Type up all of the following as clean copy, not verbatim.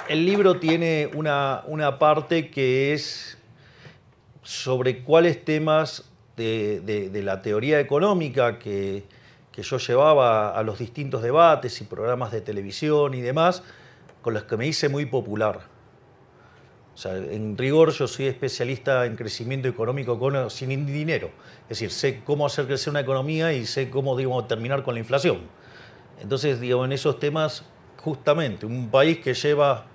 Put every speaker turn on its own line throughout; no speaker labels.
el libro tiene una parte que es sobre cuáles temas de la teoría económica que yo llevaba a los distintos debates y programas de televisión y demás, con los que me hice muy popular. O sea, en rigor yo soy especialista en crecimiento económico con o sin dinero. Es decir, sé cómo hacer crecer una economía y sé cómo, digamos, terminar con la inflación. Entonces, digo, en esos temas, justamente, un país que lleva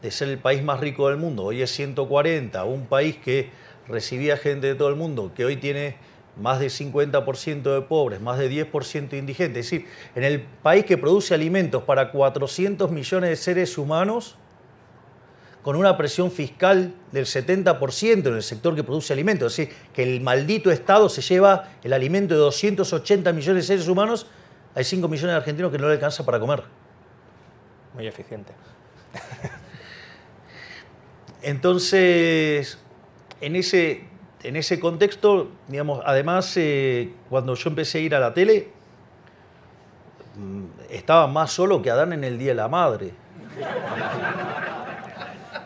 de ser el país más rico del mundo, hoy es 140, un país que recibía gente de todo el mundo, que hoy tiene más de 50% de pobres, más de 10% de indigentes. Es decir, en el país que produce alimentos para 400 millones de seres humanos, con una presión fiscal del 70% en el sector que produce alimentos. Es decir, que el maldito Estado se lleva el alimento de 280 millones de seres humanos, hay 5 millones de argentinos que no le alcanza para comer.
Muy eficiente.
Entonces, en ese contexto, digamos, además, cuando yo empecé a ir a la tele, estaba más solo que Adán en el Día de la Madre.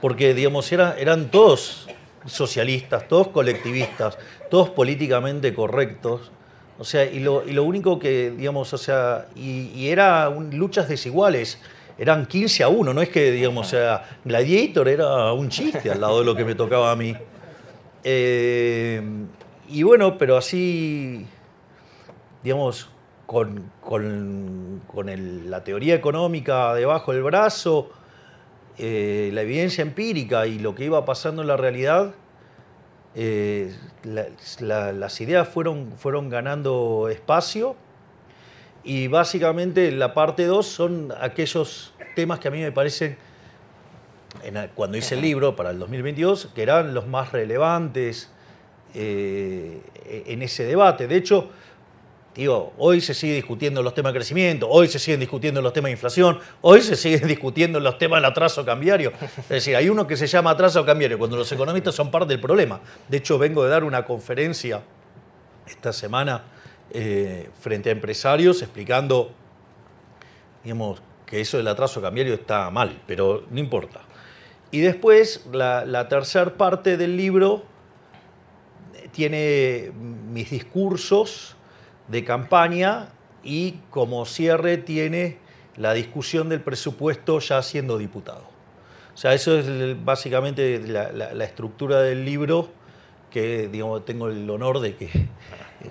Porque, digamos, eran todos socialistas, todos colectivistas, todos políticamente correctos. O sea, y lo único que, digamos, o sea, y era luchas desiguales. Eran 15-1, no es que, digamos, o sea, Gladiator era un chiste al lado de lo que me tocaba a mí. Y bueno, pero así, digamos, con la teoría económica debajo del brazo, la evidencia empírica y lo que iba pasando en la realidad, las ideas fueron ganando espacio. Y básicamente la parte 2 son aquellos temas que a mí me parecen, cuando hice el libro para el 2022, que eran los más relevantes en ese debate. De hecho, digo, hoy se sigue discutiendo los temas de crecimiento, hoy se siguen discutiendo los temas de inflación, hoy se siguen discutiendo los temas del atraso cambiario. Es decir, hay uno que se llama atraso cambiario, cuando los economistas son parte del problema. De hecho, vengo de dar una conferencia esta semana frente a empresarios explicando, digamos, que eso del atraso cambiario está mal, pero no importa. Y después, la tercera parte del libro tiene mis discursos de campaña y como cierre tiene la discusión del presupuesto ya siendo diputado. O sea, eso es básicamente la estructura del libro, que, digamos, tengo el honor de que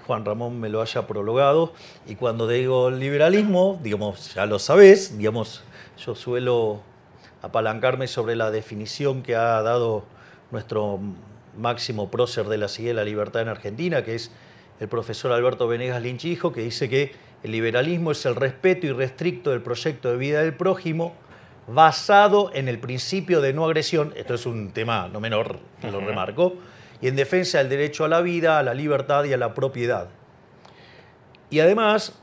Juan Ramón me lo haya prologado. Y cuando digo liberalismo, digamos, ya lo sabés, digamos, yo suelo apalancarme sobre la definición que ha dado nuestro máximo prócer de la CIE de la libertad en Argentina, que es el profesor Alberto Venegas Lynch hijo, que dice que el liberalismo es el respeto irrestricto del proyecto de vida del prójimo basado en el principio de no agresión, esto es un tema no menor, lo remarco, y en defensa del derecho a la vida, a la libertad y a la propiedad. Y además,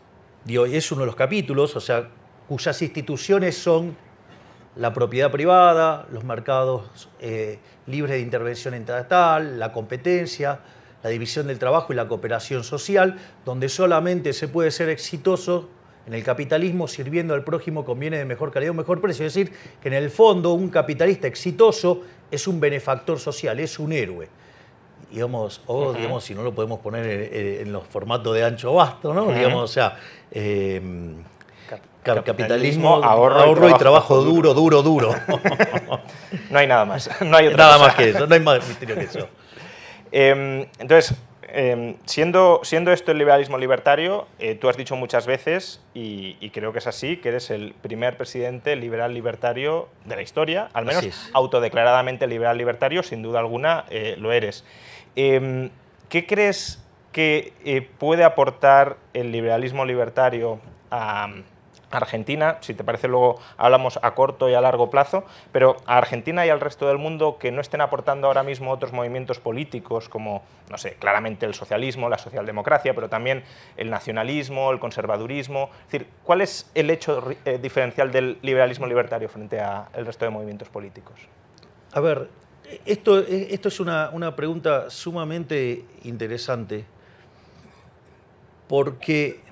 digo, es uno de los capítulos, o sea, cuyas instituciones son la propiedad privada, los mercados libres de intervención estatal, la competencia, la división del trabajo y la cooperación social, donde solamente se puede ser exitoso en el capitalismo sirviendo al prójimo con bienes de mejor calidad o mejor precio. Es decir, que en el fondo un capitalista exitoso es un benefactor social, es un héroe. Digamos, o digamos, si no lo podemos poner en los formatos de ancho basto, ¿no? Digamos, o sea, capitalismo, ahorro y trabajo duro.
No hay nada más. No hay otra
nada
cosa.
más que eso, no hay más misterio que eso.
Entonces, siendo esto el liberalismo libertario, tú has dicho muchas veces, y creo que es así, que eres el primer presidente liberal libertario de la historia, al menos autodeclaradamente liberal libertario, sin duda alguna lo eres. ¿Qué crees que puede aportar el liberalismo libertario a Argentina? Si te parece, luego hablamos a corto y a largo plazo, pero a Argentina y al resto del mundo que no estén aportando ahora mismo otros movimientos políticos como, no sé, claramente el socialismo, la socialdemocracia, pero también el nacionalismo, el conservadurismo. Es decir, ¿cuál es el hecho diferencial del liberalismo libertario frente al resto de movimientos políticos?
A ver, esto es una pregunta sumamente interesante, porque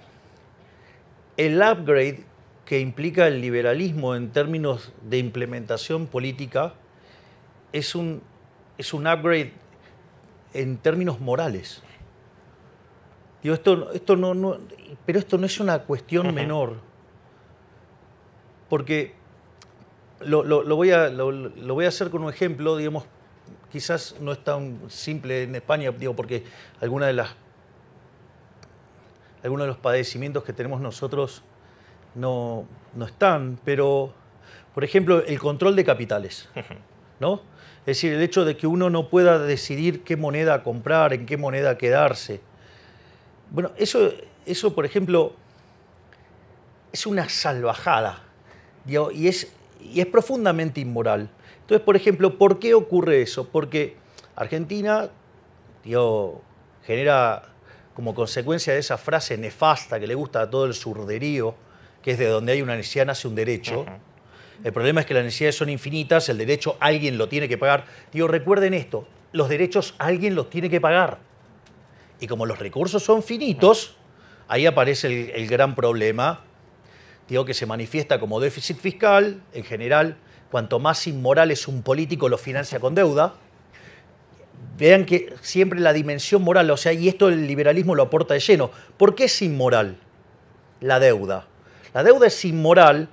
el upgrade que implica el liberalismo en términos de implementación política es un upgrade en términos morales. Digo, pero esto no es una cuestión menor, porque lo voy a hacer con un ejemplo, digamos, quizás no es tan simple en España, digo, porque algunos de los padecimientos que tenemos nosotros no están, pero, por ejemplo, el control de capitales, ¿no? Es decir, el hecho de que uno no pueda decidir qué moneda comprar, en qué moneda quedarse. Bueno, eso por ejemplo, es una salvajada, digo, y es profundamente inmoral. Entonces, por ejemplo, ¿por qué ocurre eso? Porque Argentina, digo, genera como consecuencia de esa frase nefasta que le gusta a todo el surderío, que es de donde hay una necesidad nace un derecho. El problema es que las necesidades son infinitas, el derecho alguien lo tiene que pagar. Digo, recuerden esto, los derechos alguien los tiene que pagar. Y como los recursos son finitos, ahí aparece el gran problema, digo, que se manifiesta como déficit fiscal. En general, cuanto más inmoral es un político, lo financia con deuda. Vean que siempre la dimensión moral, o sea, y esto el liberalismo lo aporta de lleno. ¿Por qué es inmoral la deuda? La deuda es inmoral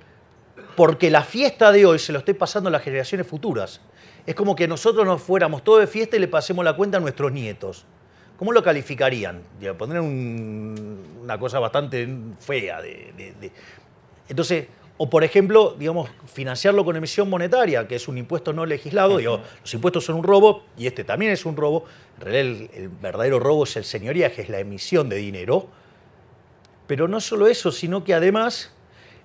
porque la fiesta de hoy se lo estoy pasando a las generaciones futuras. Es como que nosotros nos fuéramos todos de fiesta y le pasemos la cuenta a nuestros nietos. ¿Cómo lo calificarían? Pondrían una cosa bastante fea. Entonces, o por ejemplo, digamos, financiarlo con emisión monetaria, que es un impuesto no legislado. Digo, los impuestos son un robo y este también es un robo. En realidad el verdadero robo es el señoriaje, es la emisión de dinero. Pero no solo eso, sino que además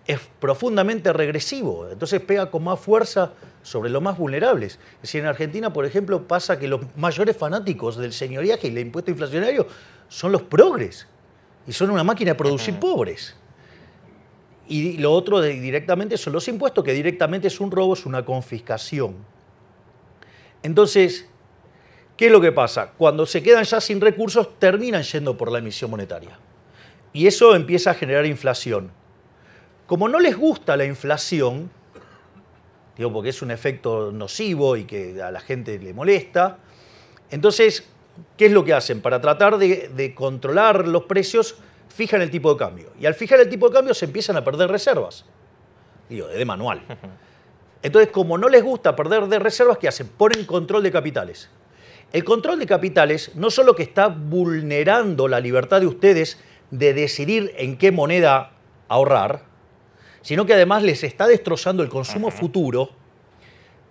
es profundamente regresivo. Entonces pega con más fuerza sobre los más vulnerables. Es decir, en Argentina, por ejemplo, pasa que los mayores fanáticos del señoriaje y el impuesto inflacionario son los progres. Y son una máquina de producir pobres. Y lo otro directamente son los impuestos, que directamente es un robo, es una confiscación. Entonces, ¿qué es lo que pasa? Cuando se quedan ya sin recursos, terminan yendo por la emisión monetaria. Y eso empieza a generar inflación. Como no les gusta la inflación, digo, porque es un efecto nocivo y que a la gente le molesta, entonces, ¿qué es lo que hacen? Para tratar de controlar los precios, fijan el tipo de cambio. Y al fijar el tipo de cambio se empiezan a perder reservas. Digo, de manual. Entonces, como no les gusta perder de reservas, ¿qué hacen? Ponen control de capitales. El control de capitales no solo que está vulnerando la libertad de ustedes de decidir en qué moneda ahorrar, sino que además les está destrozando el consumo futuro,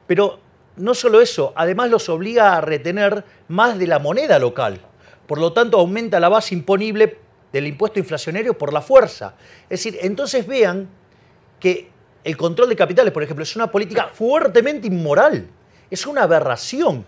pero no solo eso, además los obliga a retener más de la moneda local. Por lo tanto, aumenta la base imponible del impuesto inflacionario por la fuerza. Es decir, entonces vean que el control de capitales, por ejemplo, es una política fuertemente inmoral, es una aberración.